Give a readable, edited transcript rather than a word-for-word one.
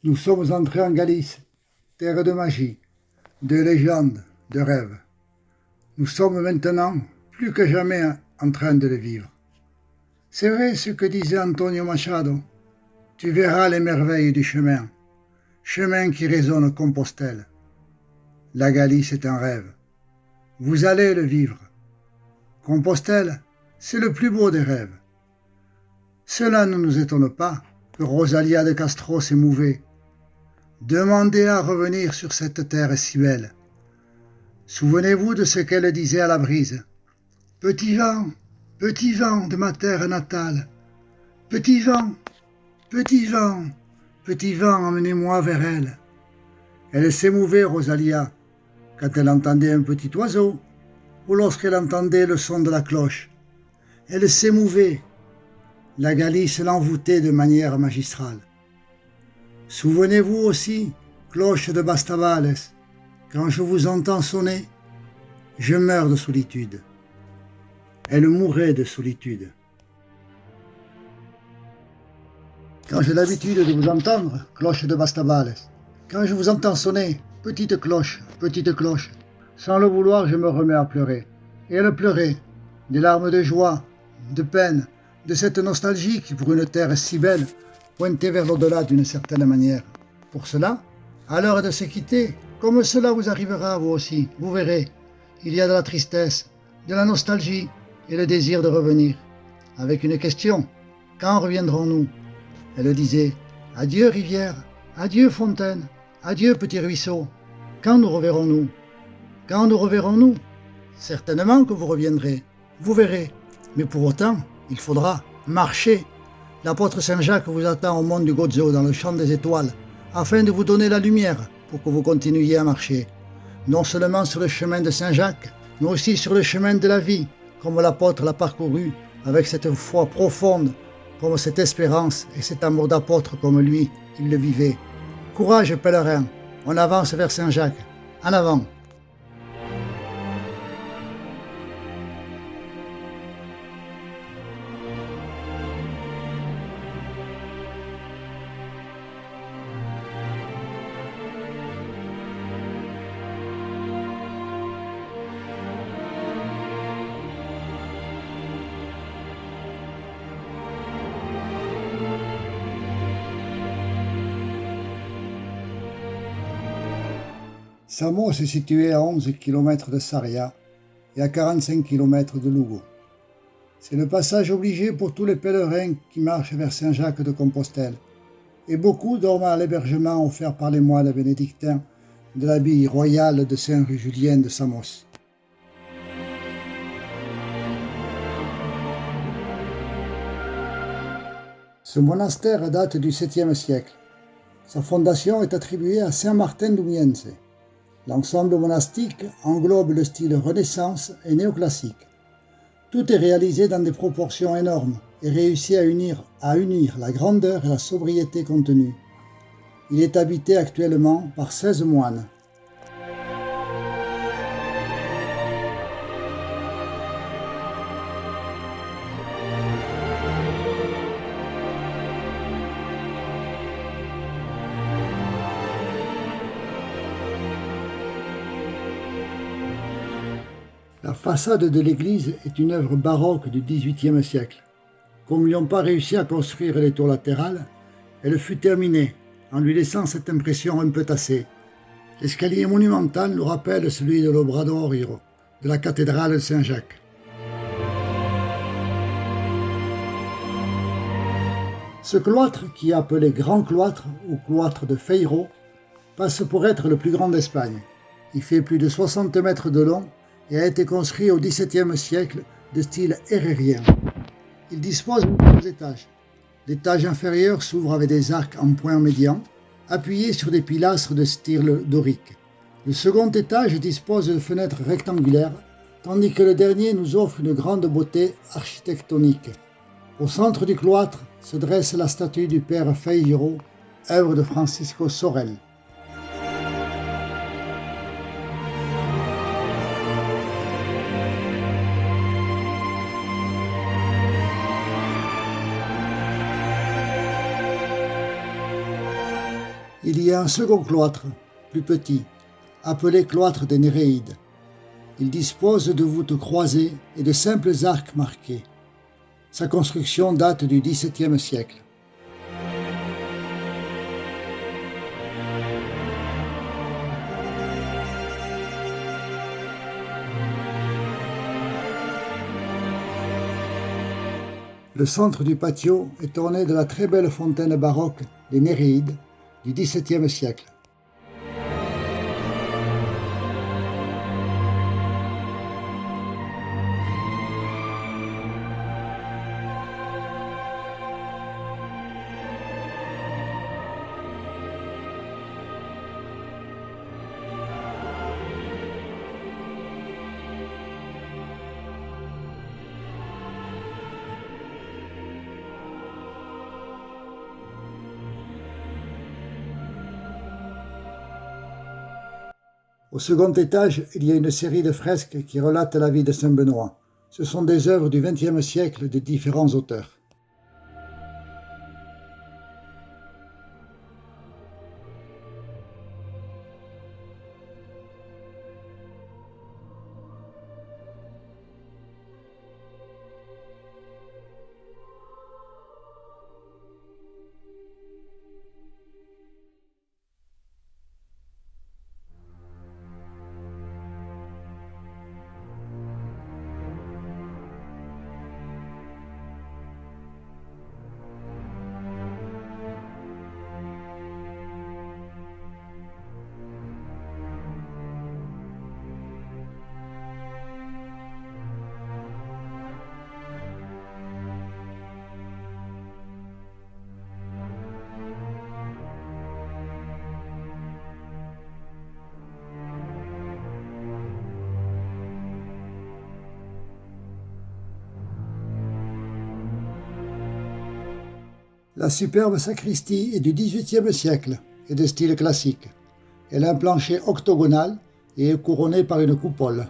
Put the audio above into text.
Nous sommes entrés en Galice, terre de magie, de légendes, de rêves. Nous sommes maintenant plus que jamais en train de le vivre. C'est vrai ce que disait Antonio Machado. Tu verras les merveilles du chemin, chemin qui résonne Compostelle. La Galice est un rêve. Vous allez le vivre. Compostelle, c'est le plus beau des rêves. Cela ne nous étonne pas que Rosalia de Castro s'émouvait. Demandez à revenir sur cette terre si belle. Souvenez-vous de ce qu'elle disait à la brise. Petit vent de ma terre natale. Petit vent, petit vent, petit vent, emmenez-moi vers elle. Elle s'émouvait, Rosalia, quand elle entendait un petit oiseau ou lorsqu'elle entendait le son de la cloche. Elle s'émouvait. La Galice l'envoûtait de manière magistrale. Souvenez-vous aussi, cloche de Bastavales, quand je vous entends sonner, je meurs de solitude. Elle mourait de solitude. Quand j'ai l'habitude de vous entendre, cloche de Bastavales, quand je vous entends sonner, petite cloche, sans le vouloir, je me remets à pleurer. Et elle pleurait, des larmes de joie, de peine, de cette nostalgie qui, pour une terre si belle, pointait vers l'au-delà d'une certaine manière. Pour cela, à l'heure de se quitter, comme cela vous arrivera à vous aussi, vous verrez, il y a de la tristesse, de la nostalgie et le désir de revenir. Avec une question, quand reviendrons-nous? Elle disait, adieu rivière, adieu fontaine, adieu petit ruisseau. Quand nous reverrons-nous? Quand nous reverrons-nous? Certainement que vous reviendrez, vous verrez, mais pour autant, il faudra marcher. L'apôtre Saint-Jacques vous attend au mont du Gozo dans le champ des étoiles, afin de vous donner la lumière pour que vous continuiez à marcher. Non seulement sur le chemin de Saint-Jacques, mais aussi sur le chemin de la vie, comme l'apôtre l'a parcouru, avec cette foi profonde, comme cette espérance et cet amour d'apôtre comme lui, il le vivait. Courage, pèlerin, on avance vers Saint-Jacques. En avant! Samos est situé à 11 km de Sarria et à 45 km de Lugo. C'est le passage obligé pour tous les pèlerins qui marchent vers Saint-Jacques de Compostelle, et beaucoup dorment à l'hébergement offert par les moines bénédictins de l'abbaye royale de Saint-Julien de Samos. Ce monastère date du 7e siècle. Sa fondation est attribuée à Saint Martin d'Umiense. L'ensemble monastique englobe le style Renaissance et néoclassique. Tout est réalisé dans des proportions énormes et réussit à unir la grandeur et la sobriété contenues. Il est habité actuellement par 16 moines. La façade de l'église est une œuvre baroque du XVIIIe siècle. Comme ils n'ont pas réussi à construire les tours latérales, elle fut terminée, en lui laissant cette impression un peu tassée. L'escalier monumental nous rappelle celui de l'Obradoiro, de la cathédrale de Saint-Jacques. Ce cloître, qui est appelé Grand Cloître ou Cloître de Feiro, passe pour être le plus grand d'Espagne. Il fait plus de 60 mètres de long et a été construit au XVIIe siècle de style hérérien. Il dispose de 2 étages. L'étage inférieur s'ouvre avec des arcs en point médian, appuyés sur des pilastres de style dorique. Le second étage dispose de fenêtres rectangulaires, tandis que le dernier nous offre une grande beauté architectonique. Au centre du cloître se dresse la statue du père Feijó, œuvre de Francisco Sorel. Il y a un second cloître, plus petit, appelé cloître des Néréides. Il dispose de voûtes croisées et de simples arcs marqués. Sa construction date du XVIIe siècle. Le centre du patio est orné de la très belle fontaine baroque des Néréides du XVIIe siècle. Au second étage, il y a une série de fresques qui relatent la vie de Saint Benoît. Ce sont des œuvres du XXe siècle de différents auteurs. La superbe sacristie est du XVIIIe siècle et de style classique. Elle a un plancher octogonal et est couronnée par une coupole.